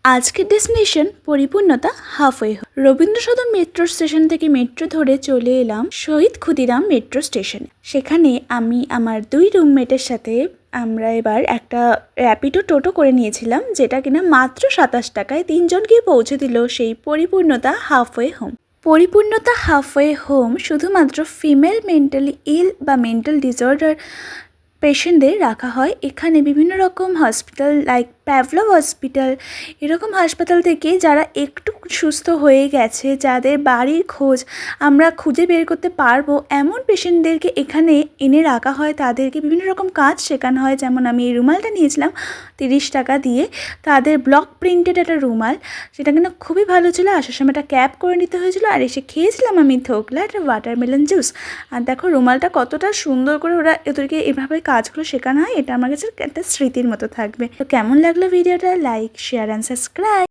আজকের ডেস্টিনেশন পরিপূর্ণতা halfway. Rabindra Sadan metro station থেকে মেট্রো ধরে চলে এলাম শহীদ ক্ষুদিরাম মেট্রো স্টেশনে। সেখানে আমি আমার 2 রুমমেটের সাথে আমরা এবার একটা র্যাপিডো টোটো করে নিয়েছিলাম, যেটা কিনা মাত্র 27 টাকায় 3 জনকে পৌঁছে দিল সেই পরিপূর্ণতা হাফওয়ে হোম। পরিপূর্ণতা হাফওয়ে হোম শুধুমাত্র ফিমেল মেন্টালি ইল বা মেন্টাল ডিসঅর্ডার পেশেন্টদের রাখা হয়। এখানে বিভিন্ন রকম হসপিটাল লাইক প্যাভলভ হসপিটাল, এরকম হাসপাতাল থেকে যারা একটু সুস্থ হয়ে গেছে, যাদের বাড়ির খোঁজ আমরা খুঁজে বের করতে পারবো, এমন পেশেন্টদেরকে এখানে এনে রাখা হয়। তাদেরকে বিভিন্ন রকম কাজ শেখানো হয়। যেমন আমি এই রুমালটা নিয়েছিলাম 30 টাকা দিয়ে, তাদের ব্লক প্রিন্টেড একটা রুমাল, সেটা কিন্তু খুবই ভালো ছিল। আসার সময় একটা ক্যাপ করে নিতে হয়েছিল, আর এসে খেয়েছিলাম আমি থোকলা একটা ওয়াটারমেলন জুস। আর দেখো রুমালটা কতটা সুন্দর করে ওদেরকে এভাবে কাজগুলো শেখানো হয়। এটা আমার কাছে একটা স্মৃতির মতো থাকবে। তো কেমন লাগলো ভিডিওটা? Like, share and subscribe.